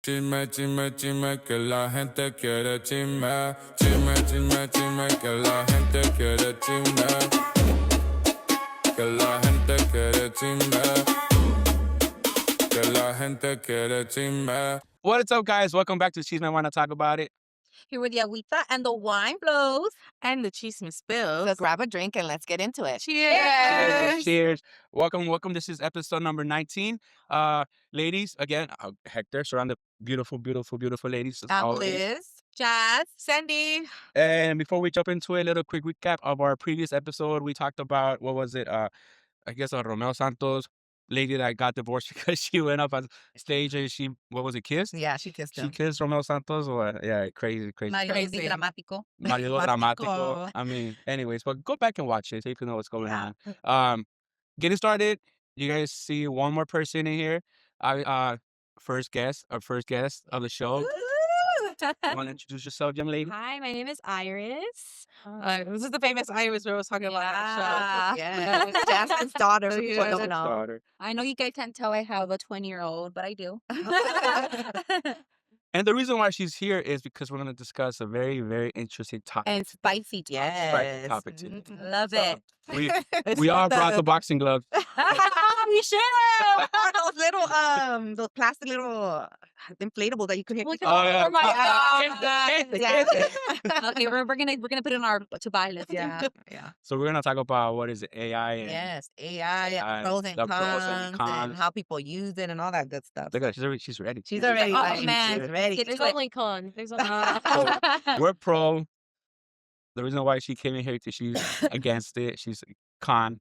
Chisme, chisme, chisme, que la gente quiere chisme. Chisme, chisme, chisme, que la gente quiere chisme. Que la gente quiere chisme. Que la gente quiere chisme. What's up, guys? Welcome back to Chisme. I want to talk about it. Here with the agüita and the wine flows. And the chisme spills. So grab a drink and let's get into it. Cheers. Cheers. Welcome. This is episode number 19. Ladies, again, Hector, surrounded beautiful ladies. as always. Liz, Jazz, Sandy. And before we jump into a little quick recap of our previous episode, we talked about, what was it? I guess Romeo Santos, lady that got divorced because she went up on stage and she, what was it, kissed? yeah, she kissed She him. kissed Romeo Santos? Or, yeah, crazy. Marido Crazy. dramático. Marido dramático. I mean, anyways, but go back and watch it so you can know what's going on. Getting started, you guys see one more person in here. Our first guest of the show. You want to introduce yourself, young lady? Hi, my name is Iris. This is the famous Iris we were talking about on the show. Yeah. Jasmine's daughter. Yeah. People don't know. Daughter. I know you guys can't tell I have a 20-year-old, but I do. And the reason why she's here is because we're going to discuss a very, very interesting topic. And spicy talk. Yes. Topic today. Love it. We all brought the boxing gloves. We should. Or those little those plastic little inflatables that you could hit. Look people. Oh, yeah. for my Yeah. Okay, we're gonna put it in our to buy list. Yeah. So we're going to talk about what is it, AI. And Yes. AI, AI, pros and the pros and cons, cons. and how people use it and all that good stuff. Look at her, she's ready. She's already Oh, like, man. she's ready. Get There's to it. only cons. There's only We're pro. The reason why she came in here because she's against it. She's con.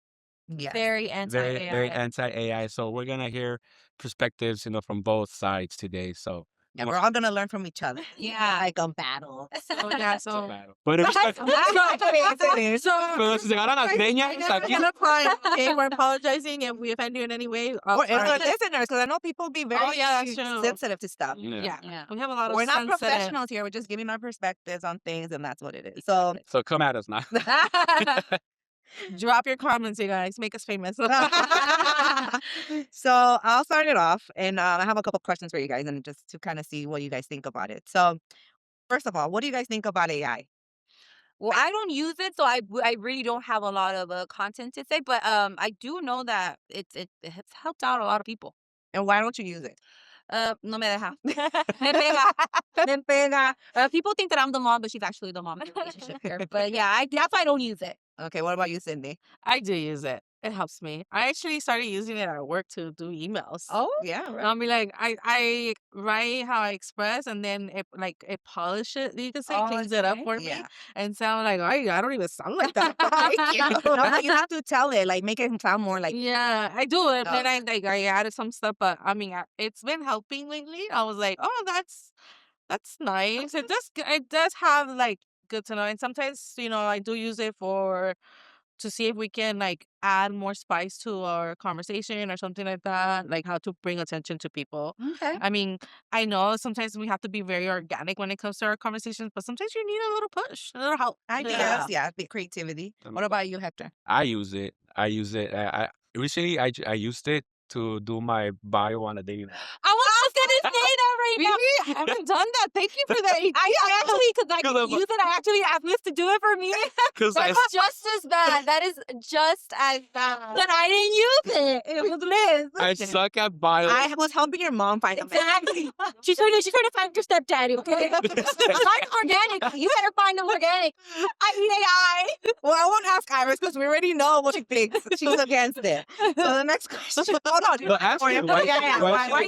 Yeah. Very anti-AI. Very anti-AI. So we're gonna hear perspectives, from both sides today. So Yeah, we're all gonna learn from each other. Yeah. Like a battle. so But if pero si se ganan las greñas we're aquí, gonna cry, okay? We're apologizing if we offend you in any way. Or if our listeners, because I know people be very Oh, yeah, that's true. sensitive to stuff. Yeah. Yeah. We have a lot of We're not sensitive- professionals here. We're just giving our perspectives on things, and that's what it is. So, so come at us now. Drop your comments, you guys. Make us famous. so I'll start it off, and I have a couple questions for you guys, and just to kind of see what you guys think about it. So, first of all, what do you guys think about AI? Well, I don't use it, so I really don't have a lot of content to say. But I do know that it has helped out a lot of people. And why don't you use it? No me deja. Me pega. Me pega. People think that I'm the mom, but she's actually the mom in the relationship here. But yeah, that's why I don't use it. Okay, what about you, Cindy? I do use it. It helps me. I actually started using it at work to do emails. Oh, yeah, right. I'll be like, I write how I express, and then it polishes. You can say cleans it up for me. Yeah. And sound like, I don't even sound like that. No, but you have to tell it, like, make it sound more like. Yeah, I do it. Oh. Then I added some stuff, but I mean, it's been helping lately. I was like, oh, that's nice. It does have like good to know. And sometimes, I do use it to see if we can like add more spice to our conversation or something like that, like how to bring attention to people. Okay. I mean, I know sometimes we have to be very organic when it comes to our conversations, but sometimes you need a little push, a little help. Ideas, yeah, big creativity. What about you, Hector? I use it. I recently I used it to do my bio on a dating app. I was just gonna say that right now. Really? I haven't done that. Thank you for that. I actually, because I Because use it, I actually asked Liz to do it for me. Because I That's just as bad. That is just as bad. But I didn't use it. It was Liz. suck at bio. I was helping your mom find a man. Exactly. She's trying to find your stepdaddy, okay? Find organic. You better find them organic. I eat AI. Well, I won't ask Iris because we already know what she thinks. She's against it. So the next question. Oh, no. No, ask me, why- Yeah. why- Why why-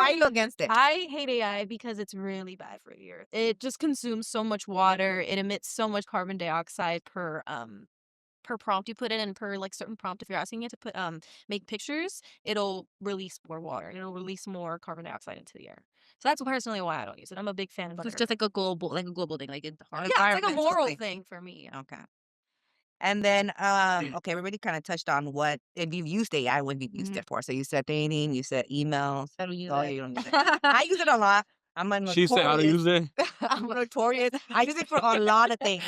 are you against it? I hate AI because it's really bad for the earth. It just consumes so much water. It emits so much carbon dioxide per prompt you put in, and per like certain prompt if you're asking it to put make pictures, it'll release more water. It'll release more carbon dioxide into the air. So that's personally why I don't use it. I'm a big fan of it. It's just like a global thing. Like it's like a Environmental moral thing. thing for me. Okay. And then, okay, we already kind of touched on what, if you've used AI, what you've used it for. So you said dating, you said emails. I don't use Oh, it. you don't use it. I use it a lot. I'm a She said how to use it. I'm notorious. I use it for a lot of things.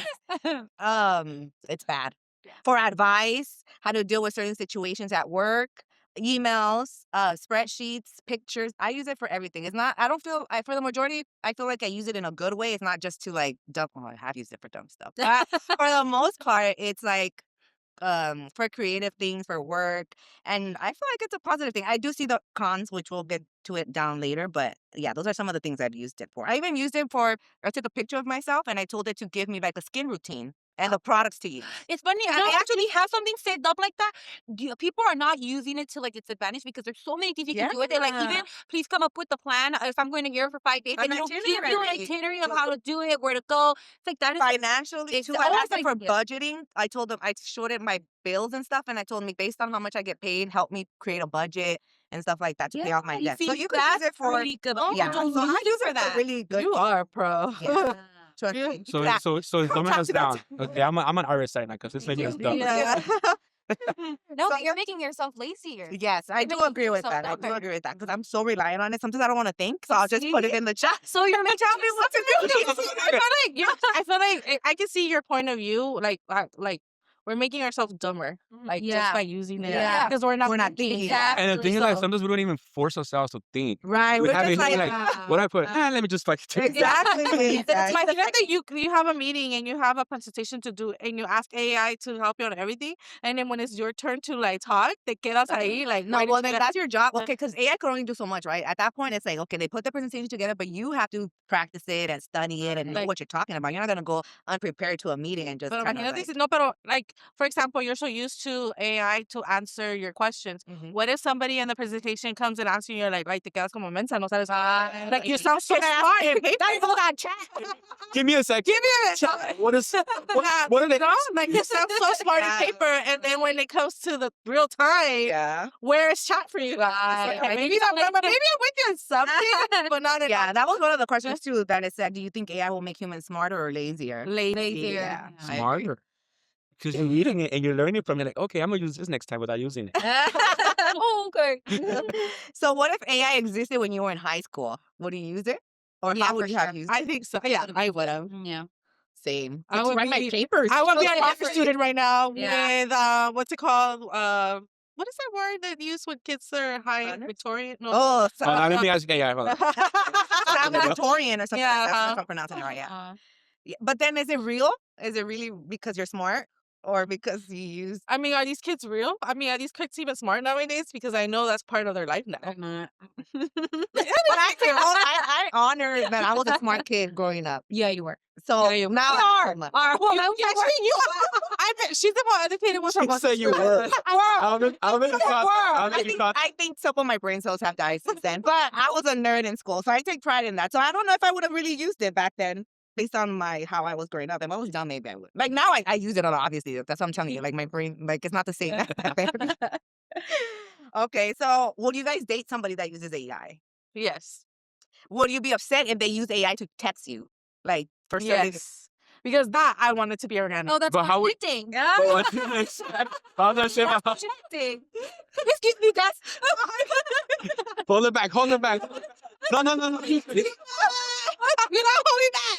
It's bad. For advice, how to deal with certain situations at work. emails, spreadsheets, pictures. I use it for everything. It's not. I don't feel. For the majority, I feel like I use it in a good way. It's not just to like dump. Oh, I have used it for dumb stuff. For the most part, it's like for creative things, for work, and I feel like it's a positive thing. I do see the cons, which we'll get to it down later, but yeah, those are some of the things I've used it for. I even used it for. I took a picture of myself and I told it to give me like a skin routine and the products to use. It's funny. I actually have something saved up like that. People are not using it to like its advantage because there's so many things you can do with it. Like even please come up with the plan if I'm going to Europe for 5 days. An And it'll give you an itinerary. itinerary of how to do it, where to go. It's like that is Financially it's too. I almost asked it like- for yeah. budgeting. I told them I showed it my bills and stuff, and I told them based on how much I get paid, help me create a budget and stuff like that to pay off my debt. So you could use it for pretty good. yeah. Oh, So I use use it it for really good. You are a pro. Yeah. Trust me. So Yeah. dumbing us down. Okay, I'm an artist right now because this lady is dumb. Yeah. No, So- you're making yourself lazier. Yes, I do making agree with yourself that. I do dumber. agree with that because I'm so reliant on it. Sometimes I don't want to think, so I'll just put it in the chat. So you're making Tell me what to do. I feel like I can see your point of view. Like we're making ourselves dumber, like Yeah. just by using it. Yeah. Because we're not thinking. Exactly. And the thing is, like, So- sometimes we don't even force ourselves to think. Right. We We're have just it like, here, like, what I put? Let me just fucking take it. exactly. It's like the fact that you have a meeting and you have a presentation to do and you ask AI to help you on everything, and then when it's your turn to like talk, te quedas ahí like No, why well, did then you- that's your job. Okay, because AI can only do so much, right? At that point, it's like, okay, they put the presentation together, but you have to practice it and study it and know Like- what you're talking about. You're not going to go unprepared to a meeting and just Pero kind of imagínate like, si no, pero like for example, you're so used to AI to answer your questions. Mhm. What if somebody in the presentation comes and asks you, you're like, right, te quedas como mensa, no sabes. Right. Like you sound so Can I ask smart. you a paper? That's all that chat. Give me a second. Give me a minute. What is? Yeah, What are they? no, like you sound so smart Yeah. in paper, and then when it comes to the real time, yeah. where is chat for you guys? Right. Okay, maybe I'm with you on something, but not in Yeah, that was one of the questions too that it said, do you think AI will make humans smarter or lazier? lazy. Yeah. I agree. Smarter. Because you're reading it and you're learning from it. Like, okay, I'm gonna use this next time without using it. Oh, okay. So what if AI existed when you were in high school? Would you use it? Or Yeah, how for would you have sure. used I it? think so. Yeah, I would have. Yeah. Same. I To would write my be- papers. I would be So an art different. student right now Yeah. with what's it called? What is that word that used when kids are high Honors? Victorian? No. Oh, Hold on, let me ask you. Yeah, hold on. salutatorian or something Yeah, like that. uh-huh. If I'm pronouncing it right, yeah. Yeah. But then is it real? Is it really because you're smart? Or because you use I mean, are these kids real? I mean, are these kids even smart nowadays? Because I know that's part of their life now. but I honor that I was a smart kid growing up. Yeah, you were. So Yeah, you now are. I'm Well, You, actually, you. I bet she's the more educated one. She said you were. I'll make you talk. I think some of my brain cells have died since then, but I was a nerd in school, so I take pride in that. So I don't know if I would have really used it back then, based on how I was growing up. If I was dumb, maybe I would. Like now, I use it a lot. Obviously, that's what I'm telling you. Like my brain, like it's not the same. back then. Okay, so would you guys date somebody that uses AI? Yes. Would you be upset if they use AI to text you, like for certain? Yes. Because that I want it to be organic. No, that's But how would- conflicting. How's that shit? Conflicting. Excuse me, guys. Hold it back. Hold it back. No. You're not holding back.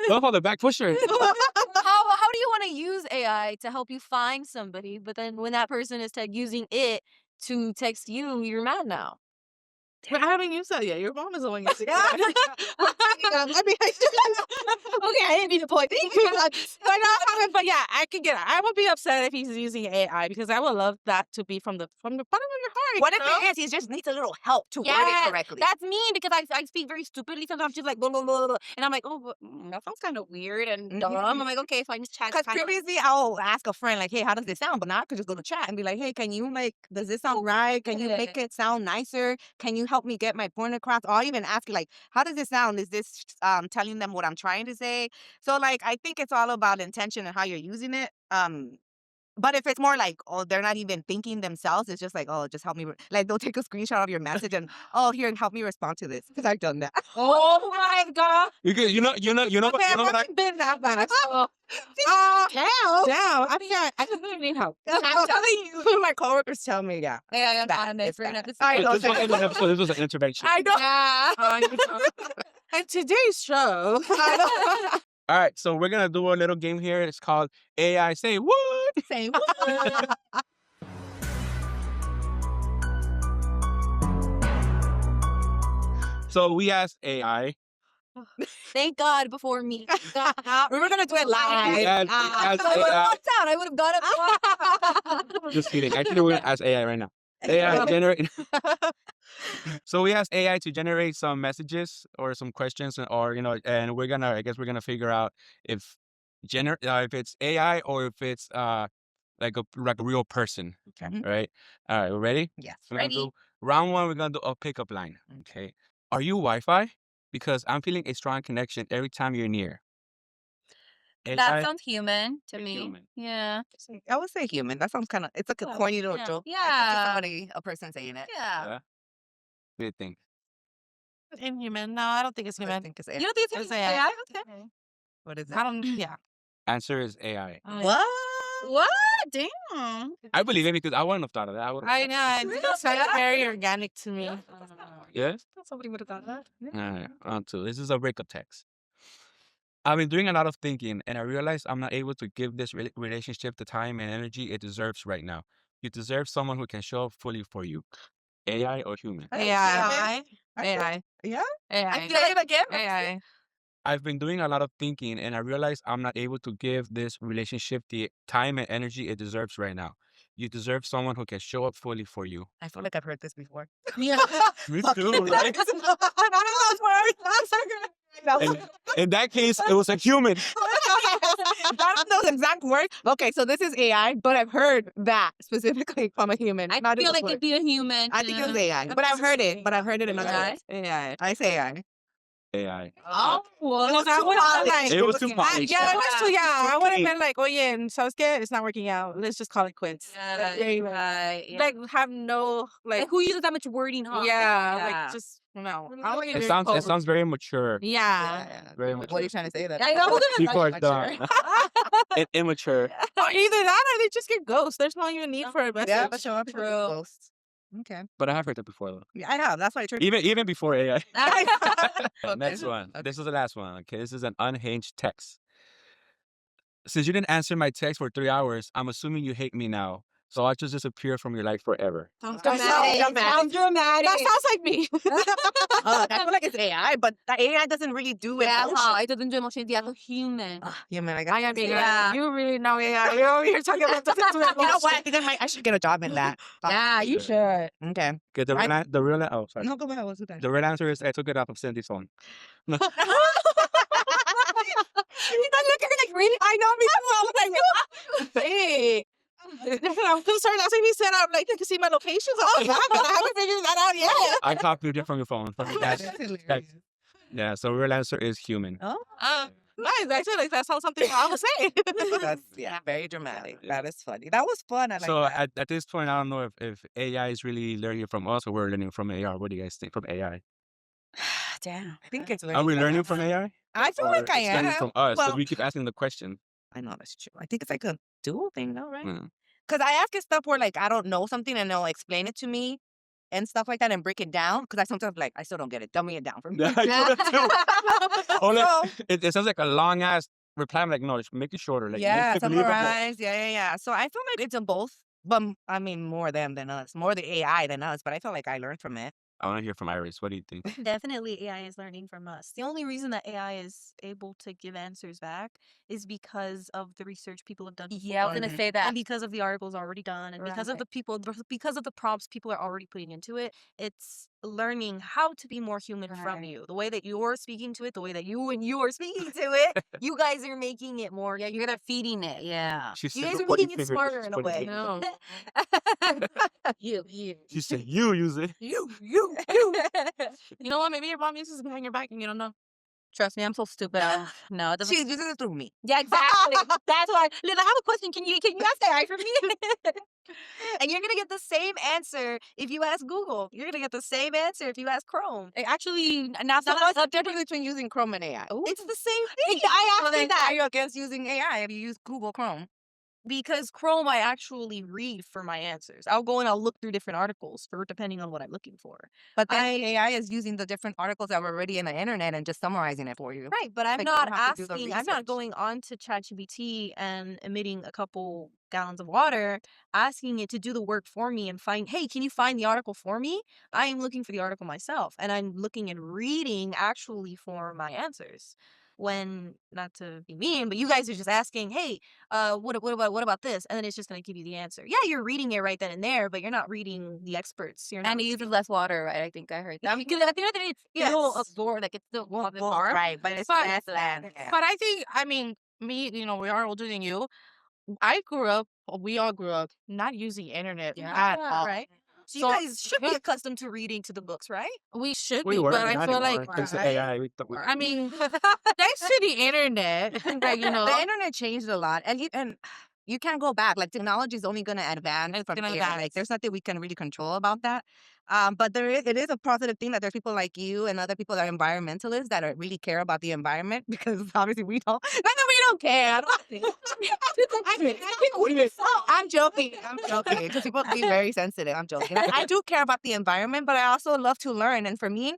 Don't hold it back. Push her. How do you want to use AI to help you find somebody, but then when that person is using it to text you, you're mad now? But I haven't used that yet. Your mom is the one using it. I mean, Okay, I didn't mean to point. I haven't, but yeah, I would be upset if he's using AI because I would love that to be from the bottom of your heart. what if you know? it is? He just needs a little help to word it Yes, correctly. that's mean because I speak very stupidly sometimes. Just like blah, blah, blah, blah, and I'm like, oh, that sounds kind of weird and dumb. I'm like, okay, fine, just chat. Because previously I'll ask a friend like, hey, how does this sound? But now I could just go to chat and be like, hey, can you does this sound right? Can you make it sound nicer? Can you help me get my point across? Or I'll even ask you like, how does this sound? Is this telling them what I'm trying to say? So like, I think it's all about intention and how you're using it. But if it's more like, oh, they're not even thinking themselves, it's just like, oh, just help me. Like they'll take a screenshot of your message and, oh, here, help me respond to this. Because I've done that. Oh my god! You know what Okay, I've I never been that bad. So, Damn. I mean, I really need help. I'm telling you, my coworkers tell me, yeah. Yeah, Bad. It's fair bad. enough. All right, This wasn't an episode. This was an intervention. I know. Yeah. You know. And today's show. All right, so we're gonna do a little game here. It's called AI Say What. Same. So we asked AI. Thank God before me. We were gonna do it live. We asked I would have AI. walked out. I would have got it. Just kidding. Actually, we're gonna ask AI right now. AI generate. So we asked AI to generate some messages or some questions, or and I guess we're gonna figure out if if it's AI or if it's like a real person. Okay. Right. All right. We ready? Yes. We're gonna do round one. We're gonna do a pickup line. Okay. Are you Wi-Fi? Because I'm feeling a strong connection every time you're near. That AI, sounds human to it's me. human. Yeah. I would say human. That sounds kind of. It's like a Yeah, corny little yeah. joke. I Yeah. can see a person saying it. Yeah. Yeah. What do you think? Inhuman. No, I don't think it's I human. think it's You don't think it's It's AI? AI. Okay. What is it? I don't. Yeah. Answer is AI. What? What? Damn. I believe it because I wouldn't have thought of that. I know. It sounds very organic to me. Yeah. Somebody would have thought that. All right. On to this is a breakup text. I've been doing a lot of thinking, and I realize I'm not able to give this relationship the time and energy it deserves right now. You deserve someone who can show up fully for you. AI or human? AI. AI. Yeah. AI. I feel like again. AI. I've been doing a lot of thinking, and I realize I'm not able to give this relationship the time and energy it deserves right now. You deserve someone who can show up fully for you. I feel like I've heard this before. Yeah. Me too, right? None of those words. That's so good. In that case, it was a human. None of those exact words. Okay, so this is AI, but I've heard that specifically from a human. I Not feel just like word. it'd be a human. I think it was AI, but I've heard it. But I've heard it in other AI? words. AI. I say AI. AI. Oh, well, was that too would have been polished. like. It was too Yeah, polished. Yeah, it was too. Yeah, I would have clean. been like, oh yeah, and so scared. It's not working out. Let's just call it quits. yeah. Like have no Like, like. who uses that much wording, huh? Yeah, like just no. I want you It to sounds very mature. Yeah. Very What mature. are you trying to say? That I know. People are Mature. dumb and immature. Either that or they just get ghosts. There's no even need for a message. Yeah, but show up. True. Ghosts. Okay. But I have heard that before, though. Yeah, I have. That's why I tried. Even before AI. Okay. Next one. Okay. This is the last one. Okay, this is an unhinged text. Since you didn't answer my text for 3 hours, I'm assuming you hate me now. So I'll just disappear from your life forever. Sounds That dramatic. sounds dramatic. That sounds like me. I feel like it's AI, but the AI doesn't really do it. Yeah, it doesn't do emotions. Yeah, it's human. Yeah, man, I I got. am being Yeah. You really know AI. You're over here talking about the You know what? I think I should get a job in that. Yeah, you should. Okay. Okay, the real oh sorry. No, go ahead. What's that? The real answer is I took it off of Cindy's phone. You not looking like really? I know me too. I was like, Hey. I'm concerned. That's what he said. I'm like, you can see my locations. Oh, God, but I haven't figured that out yet. I copied it from your phone. From your dad's that's text. hilarious. Yeah, so real answer is human. Oh, Nice. Actually, like, that sounds something I would say. that's very dramatic. That is funny. That was fun. I like So that. at this point, I don't know if AI is really learning from us or we're learning from AI. What do you guys think from AI? Damn. I think it's. Are we learning from AI? I feel Or like I it's learning am. from us because Well, we keep asking the question. I know that's true. I think it's like a dual thing, though, right? Yeah. Because I ask it stuff where like I don't know something and they'll explain it to me and stuff like that and break it down. Because I sometimes like I still don't get it. Dummy it down for me. Yeah, I do that too. Or like, So- it sounds like a long ass reply. I'm like, no, just make it shorter. Like, yeah, make it believable. summarize. Yeah. So I feel like it's in both. But I mean, more them than us. More the AI than us. But I feel like I learned from it. I want to hear from Iris. What do you think? Definitely AI is learning from us. The only reason that AI is able to give answers back is because of the research people have done. Yeah, I was before. gonna say that. And And because of the articles already done, and because of Right. the people, because of the prompts people are already putting into it, it's learning how to be more human from Right. you. The way that you're speaking to it, the way that you are speaking to it, you guys are making it more. Yeah, you're gonna feeding it. Yeah, She you said guys the are funny making it finger, smarter just in a put it way. in. No. you. She said you use it. You. You know what? Maybe your mom uses it behind your back and you don't know. Trust me, I'm so stupid. No, it doesn't. She's using it through me. Yeah, exactly. That's why. Liz, I have a question. Can you ask AI for me? And you're gonna get the same answer if you ask Google. You're gonna get the same answer if you ask Chrome. Actually, not so What's much. the difference between using Chrome and AI? It's the same thing. I Well, asked you then that are you against using AI if you use Google Chrome? because Chrome, I actually read for my answers. I'll go and I'll look through different articles for depending on what I'm looking for. But then AI is using the different articles that were already in the internet and just summarizing it for you. Right, but I'm Like, you not don't have to do the asking. I'm not research. going on to ChatGPT and emitting a couple gallons of water, asking it to do the work for me and find, hey, can you find the article for me? I am looking for the article myself, and I'm looking and reading actually for my answers. When, not to be mean, but you guys are just asking, hey, what about this? And then it's just going to give you the answer. Yeah, you're reading it right then and there, but you're not reading the experts. You're not. And it uses less water, right? I think I heard that. Because at the end of the day, it's still absorbed, like it's still Well, absorbed. right, but it's But- less land. But I think, I mean, me, we are older than you. We all grew up not using internet at all. Right. So So- you guys should be accustomed to reading to the books, right? We should We be, were, but I not feel anymore. like Thanks to AI. I mean, thanks to the internet, like, The internet changed a lot, and you can't go back. Like technology is only going to advance It's from gonna here. advance. Like there's nothing we can really control about that. But it is a positive thing that there's people like you and other people that are environmentalists that are really care about the environment because obviously we don't. Not that we don't care. I don't think. I'm joking. I'm joking because people be very sensitive. I'm joking. I do care about the environment, but I also love to learn. And for me,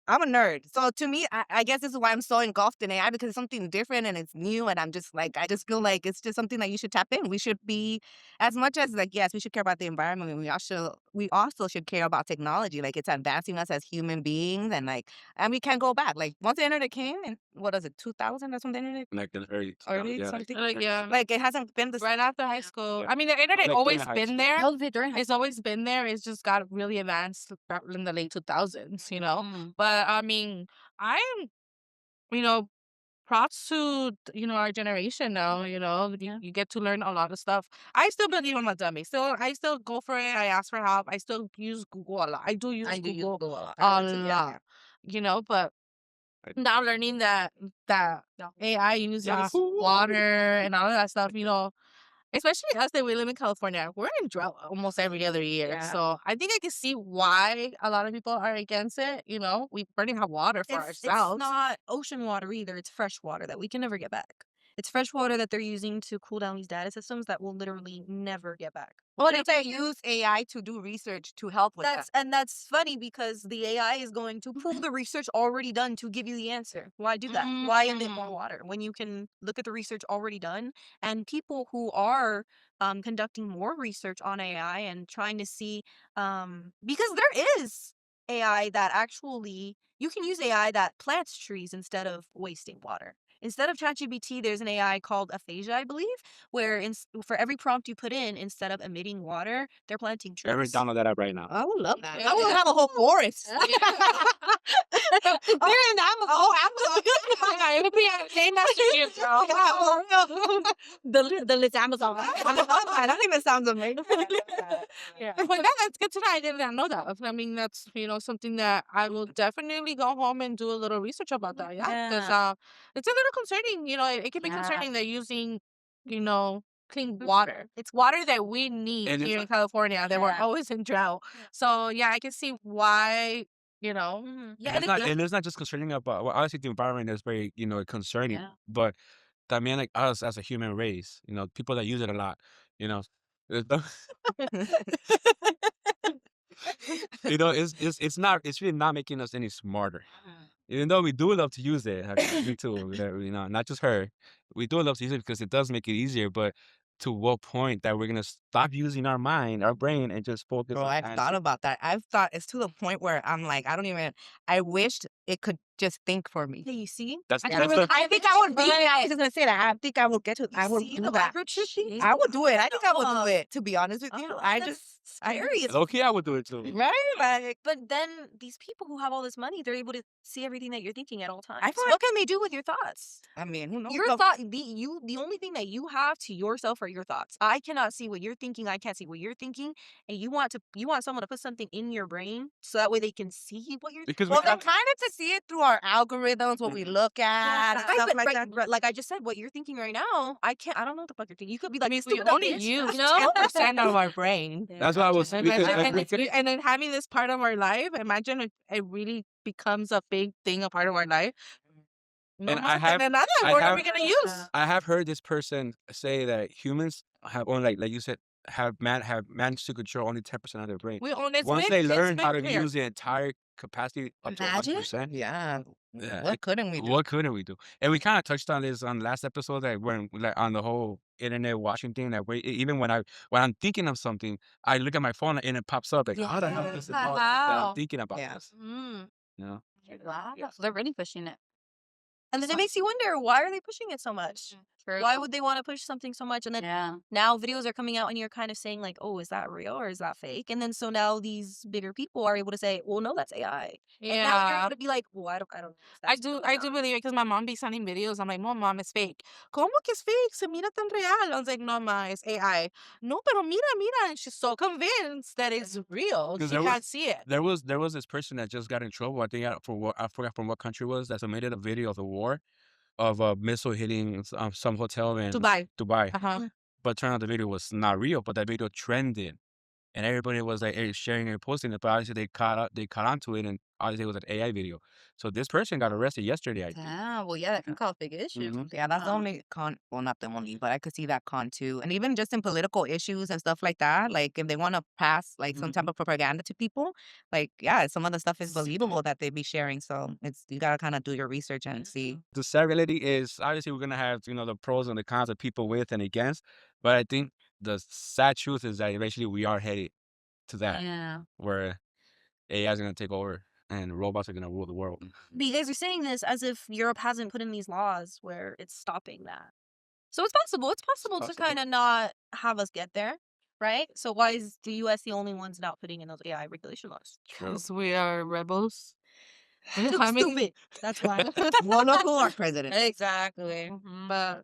I'm a nerd. So to me, I guess this is why I'm so engulfed in AI because it's something different and it's new. And I'm just like, I just feel like it's just something that you should tap in. We should be, as much as like, yes, we should care about the environment. And we also should care about technology. Like it's advancing us as human beings. And we can't go back. Like once the internet came and what is it, 2000 or something? Internet? Like the early, Early yeah, something? like, yeah, Like it hasn't been the right after high school. Yeah. I mean, the internet Like, always during high been school. there. How's it during high It's always been there. It's just got really advanced in the late 2000s, But I mean, I'm, props to, our generation now, you get to learn a lot of stuff. I still believe I'm a dummy. I still go for it. I ask for help. I still use Google a lot. I do use Google Google a lot. a lot, but Right. now learning that AI uses water and all of that stuff, especially us that we live in California, we're in drought almost every other year. Yeah. So I think I can see why a lot of people are against it. We barely have water for ourselves. It's not ocean water either. It's fresh water that we can never get back. It's fresh water that they're using to cool down these data systems that will literally never get back. Well, if they use AI to do research to help with that. That's funny because the AI is going to pull the research already done to give you the answer. Why do that? Why emit more water when you can look at the research already done? And people who are conducting more research on AI and trying to see, because there is AI that actually, you can use AI that plants trees instead of wasting water. Instead of ChatGPT, there's an AI called Aphasia, I believe, where for every prompt you put in, instead of emitting water, they're planting trees. Ever download that app right now? I would love that. Yeah. I would have a whole forest. They're in Amazon. It would be a name after you, girl. The little Amazon. I think that sounds amazing. Yeah. But that's good to know. I did not know that. I mean, that's, something that I will definitely go home and do a little research about that. Yeah. Because it's a little concerning. It can be Yeah. concerning that using, clean water. It's water that we need And it's here in California that we're Yeah. always in drought. So, yeah, I can see why, Yeah, And it's not just concerning about, well, obviously the environment is very, concerning, Yeah. but también like us as a human race, people that use it a lot, you know, it's it's really not making us any smarter. Even though we do love to use it, me too, not just her. We do love to use it because it does make it easier, but to what point that we're gonna stop using our mind, our brain, and just focus Bro, on I've answers? thought about that. I've thought it's to the point where I'm like, I wished it could just think for me. Hey, you see? That's I the think I would be. I was just gonna say that. I think I would get to. I would See do the that. microchip? I would do it. I think I would do it. To be honest with you, scary. low key. I would do it too. right. Like But then these people who have all this money, they're able to see everything that you're thinking at all times. I feel What can they do with your thoughts? I mean, who knows? Your thought, the only thing that you have to yourself are your thoughts. I cannot see what you're thinking. I can't see what you're thinking, and you want someone to put something in your brain so that way they can see what you're. Because Well, we they're have, kind of to see it through our algorithms, what we look at, and Right, stuff but, like right, that. right, like I just said, what you're thinking right now, I don't know what the fuck you're thinking. You could be like, We stupid only bitch, use you know? 10% of our brain. that's why I was. And, Because and then having this part of our life, imagine if it really becomes a big thing, a part of our life. And I have- then what I are have- we gonna use? I have heard this person say that humans have only, like you said, have managed to control only 10% of their brain. We own it. Once they learn how to use the entire capacity up to Imagine? 100%. Yeah. Yeah, What couldn't we do? what couldn't we do? And we kind of touched on this on the last episode that when like on the whole internet watching thing that even when I'm thinking of something, I look at my phone and it pops up like how the hell is it possible that I'm Wow. thinking about Yeah. this? Mm. You know? Wow. So they're really pushing it. And then it makes you wonder, why are they pushing it so much? True. Why would they want to push something so much? And then Yeah. now videos are coming out and you're kind of saying like, oh, is that real or is that fake? And then so now these bigger people are able to say, well, no, that's AI. And now you're Yeah. able to be like, well, I don't know. if I that's do real or I do not. believe it because my mom be sending videos. I'm like, no, mom, it's fake. ¿Cómo que es fake? Se mira tan real. I was like, no, ma, it's AI. No, pero mira. And she's so convinced that it's real. Because She can't see it. there was this person that just got in trouble. I think for what I forgot from what country it was that submitted a video of the war of a missile hitting some hotel in Dubai. Dubai. Uh-huh. But turned out the video was not real, but that video trended. And everybody was like sharing and posting it, but obviously they caught onto it, and obviously it was an AI video. So this person got arrested yesterday, I think. Yeah, well, yeah, that can cause big issues. Mhm. Yeah, that's the only con. Well, not the only, but I could see that con too. And even just in political issues and stuff like that, like if they want to pass like some type of propaganda to people, like yeah, some of the stuff is believable that they be sharing. So it's you gotta kind of do your research and see. The sad reality is obviously we're gonna have the pros and the cons of people with and against, but I think the sad truth is that eventually we are headed to that Yeah. where AI is gonna take over and robots are gonna rule the world. But you guys are saying this as if Europe hasn't put in these laws where it's stopping that. So it's possible. It's possible to possible. kind of not have us get there, right? So why is the U.S. the only ones not putting in those AI regulation laws? True. Because we are rebels. Stupid. That's why. Well, look who our president. Exactly. But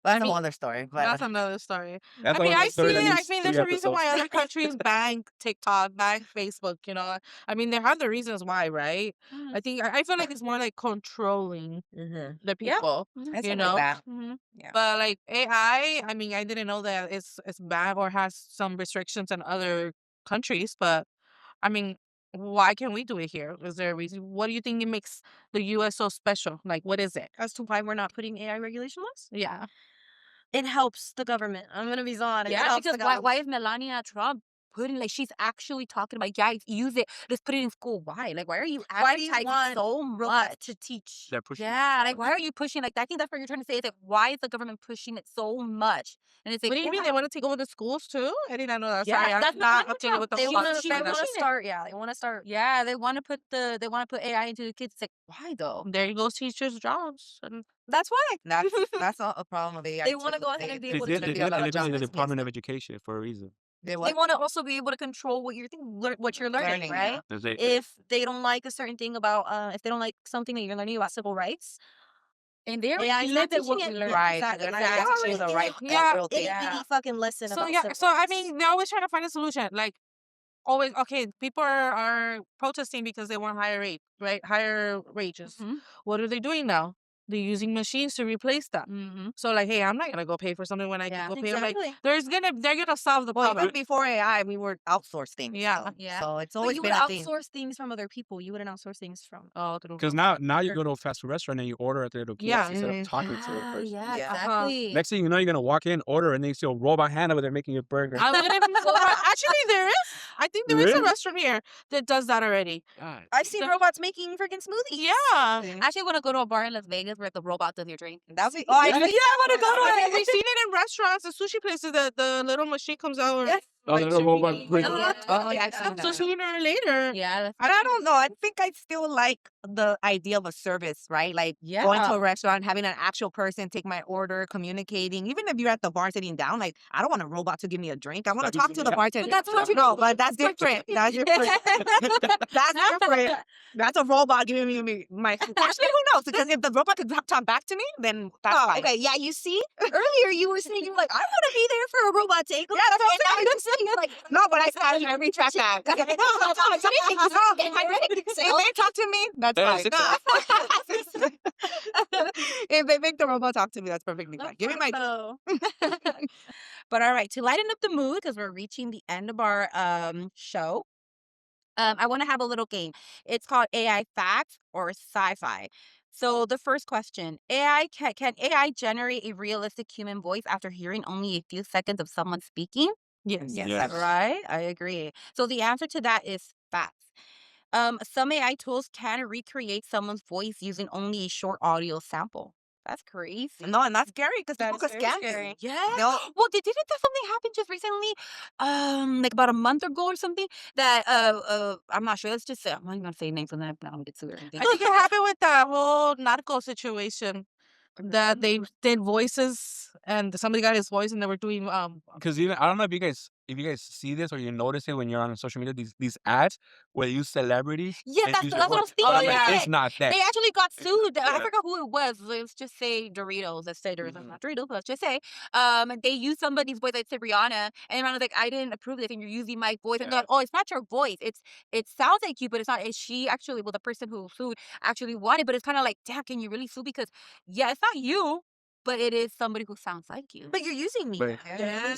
That's a mean, whole other story. But that's another story. That's I mean, another I see story that it. I needs mean, 3 there's a reason why episodes. other countries ban TikTok, ban Facebook, I mean, they have the reasons why, right? I think, I feel like it's more like controlling the people, I you like know? that. Mhm. Yeah. But like AI, I mean, I didn't know that it's bad or has some restrictions in other countries, but I mean, why can't we do it here? Is there a reason? What do you think it makes the US so special? Like, what is it? As to why we're not putting AI regulation laws? Yeah. It helps the government. I'm gonna be honest. It Yeah, helps the because why government. is Melania Trump putting like she's actually talking about use it, let's put it in school. Why? Like why are you Why do you advertising want so robots much? to teach? They're pushing. Yeah, like why are you pushing like that? I think that's what you're trying to say. Is like why is the government pushing it so much? And it's like What do you mean yeah, they want to take over the schools too? I did not know that. Yeah, Sorry, I'm that's not not up to date with the They She- want laws. to. she They was want to pushing it. start. Yeah, they want to start. Yeah, they want to put AI into the kids. It's like why though? There goes teachers' jobs. And That's why That's a problem with AI. they want to too. go ahead and be They able did to. they be a did lot of eliminate the jobs Department of missed. Education for a reason. They They what? want to also be able to control what you're what you're learning, Learning, right? yeah. There's a- If they don't like a certain thing about, if they don't like something that you're learning about civil rights, And they AI is not limit teaching what it. we learn. Right. Exactly. They're not Exactly. even teaching you the right Yeah. real thing. Itty fucking lesson so about yeah, civil so I rights. mean, they're always trying to find a solution. Like always, okay, people are protesting because they want higher rate, right? Higher wages. Mhm. What are they doing now? They're using machines to replace that. Mhm. So like, hey, I'm not gonna go pay for something when I Yeah. can go pay. Like, Exactly. they're gonna solve the Well, problem. even before AI, we were outsourced things. Yeah. So, Yeah. so it's But always you been would a thing. outsource things from other people. You wouldn't outsource things from. Oh, true. Because now you go to a fast food restaurant and you order at the little kiosk Yeah. instead Mhm. of talking to a person. Yeah, Yeah. exactly. Next thing you know, you're gonna walk in, order, and then you see a robot hand over there making your burger. I wouldn't be surprised. Actually, there is. I think there is a Really? restaurant here that does that already. God. I've seen The- robots making freaking smoothies. Yeah. I actually want to go to a bar in Las Vegas where the robot does your drink. That'd be. Oh, I yeah. want to go to I mean, it. we've seen it in restaurants, the sushi places. The little machine comes out. Yes. Oh, the little robot brings- Oh, yeah, I've seen that. So sooner or later. Yeah. But I don't know. I think I still like the idea of a service, right? Like Yeah. going to a restaurant, having an actual person take my order, communicating. Even if you're at the bar sitting down, like I don't want a robot to give me a drink. I want to talk to the bartender. But that's what you no, but that's different. That's different. That's different. That's a robot giving me my. Actually, who knows? Because if the robot could talk back to me, then that's Oh, fine. okay. Yeah, you see, earlier you were saying you were like, I want to be there for a robot take. Yeah, that's what I'm and now saying. you're saying you're like, No, but I retract that. If they talk to me, that's Yeah, fine. six If they make the robot talk to me, that's perfectly fine. Give me my. Oh. But all right, to lighten up the mood, because we're reaching the end of our show, I want to have a little game. It's called AI Facts or Sci-Fi. So the first question: can AI generate a realistic human voice after hearing only a few seconds of someone speaking? Yes. Yes, Yes. I- Right, I agree. So the answer to that is facts. Some AI tools can recreate someone's voice using only a short audio sample. That's crazy. No, and that's scary because That people is could very scam you. scary. Yeah. They'll- Well, didn't that something happen just recently? Like about a month ago or something. That I'm not sure. Let's just say I'm not even gonna say names, and then I don't get sued or anything. I think it happened with that whole narco situation that they did voices and somebody got his voice and they were doing Because even I don't know if you guys see this or you notice it when you're on social media, these ads where they use celebrities. Yeah, and that's use that's their what I voice. was thinking. But I'm like, yeah. it's not that. They actually got sued. I Yeah. forgot who it was. Let's just say Doritos. Let's say Doritos. Mhm. Not Doritos, but let's just say. They used somebody's voice. Let's say Rihanna, and I was like, I didn't approve this, and you're using my voice. And they're like, oh, it's not your voice. It sounds like you, but it's not. It's she actually. Well, the person who sued actually wanted, but it's kind of like, damn, can you really sue? Because yeah, it's not you, but it is somebody who sounds like you. But you're using me. But- Yeah.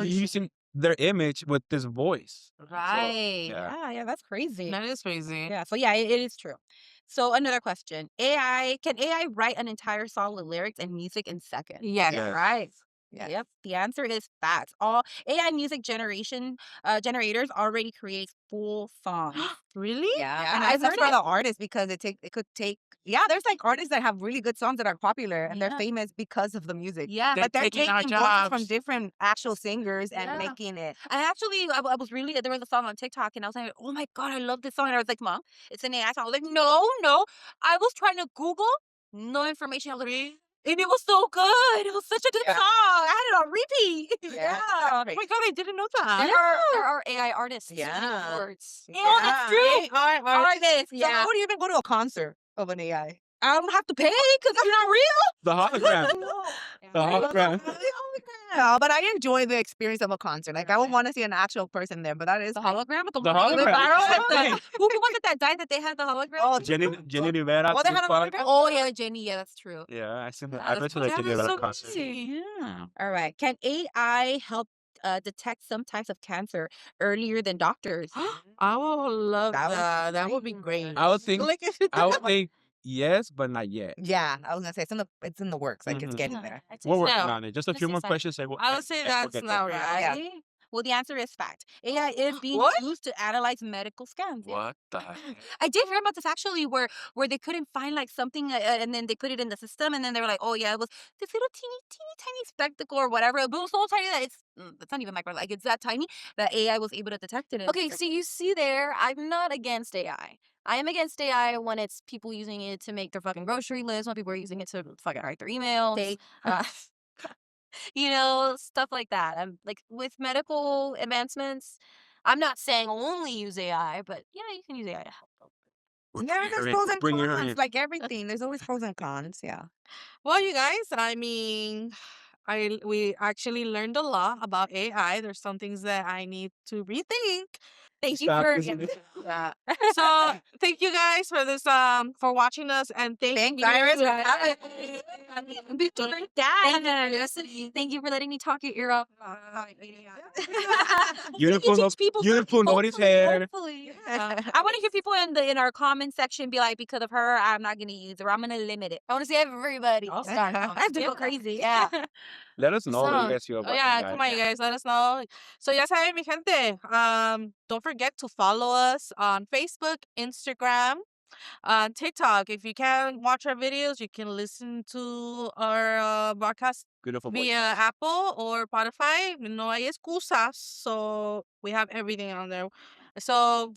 Using their image with this voice. Right. yeah. Yeah, that's crazy. that is crazy. Yeah, so yeah, it is true. So another question. Can AI write an entire song with lyrics and music in seconds? Yes. Yes. Right. Yes. Yep. The answer is facts. All AI music generators already create full songs. Really? Yeah. And I've that's heard for it. the artists because it could take there's like artists that have really good songs that are popular and they're Yeah. famous because of the music. Yeah. They're But they're taking our taking voices from jobs. different actual singers and Yeah. making it. I actually, I was really, there was a song on TikTok and I was like, oh my God, I love this song. And I was like, Mom, it's an AI song. I was like, no. I was trying to Google, no information. I was like, and it was so good. It was such a good Yeah. song. I had it on repeat. Yeah. Oh my god, I didn't know that. There are AI artists. Yeah. Words. Oh, that's true. Artists. So Yeah. how would you even go to a concert of an AI? I don't have to pay because it's not real. The hologram. The hologram. Yeah, but I enjoy the experience of a concert. Like I would want to see an actual person there, but that is The hologram? The hologram. Who was it that died that they had the hologram? Oh, Jenny Rivera. Oh, they had a Tupac. hologram? Oh, yeah, Jenny. Yeah, that's true. Yeah, I seen that. Yeah, I that's went to the That Jenny is Rivera so concert. crazy. Yeah. All right. Can AI help detect some types of cancer earlier than doctors? I would love That would that. be That would be great. I would think Like, I would think yes, but not yet. Yeah, I was gonna say it's in the works. Like it's Mhm. getting there. We're working No, on it. Just a this few is more fine. questions. I would say and we'll that's get not there. right. Yeah. Well, the answer is fact. AI is being What? used to analyze medical scans. Yeah. What the heck? I did hear about this actually, where they couldn't find like something, and then they put it in the system, and then they were like, oh yeah, it was this little teeny tiny spectacle or whatever, but it was so tiny that it's not even micro, like it's that tiny that AI was able to detect it. Okay, so you see there, I'm not against AI. I am against AI when it's people using it to make their fucking grocery list, when people are using it to fucking write their emails. Fake. Stuff like that. Like with medical advancements, I'm not saying only use AI, but yeah, you can use AI to help. Yeah, there's Bring- pros and bring your cons. hand. Like everything, there's always pros and cons. Yeah. Well, you guys, I mean, we actually learned a lot about AI. There's some things that I need to rethink. Thank you Stop for using Yeah. So thank you guys for this for watching us and thank Thanks, you Iris, for guys. Thank you for letting me talk your ear off. Beautiful notice hair. Hopefully. I want to hear people in our comment section be like, because of her, I'm not gonna use it, or I'm gonna limit it. I want to see everybody. Awesome. I have to go crazy. Yeah. Let us know what So, you guys feel Oh about yeah, that. come on, you guys, let us know. So ya saben, mi gente. Don't forget to follow us on Facebook, Instagram, TikTok. If you can't watch our videos, you can listen to our broadcast Beautiful voice. via Apple or Spotify. No hay excusas. So we have everything on there. So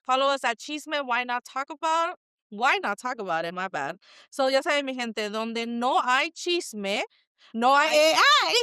follow us at Chisme. Why not talk about? Why not talk about it? My bad. So ya saben, mi gente, donde no hay chisme, no hay AI.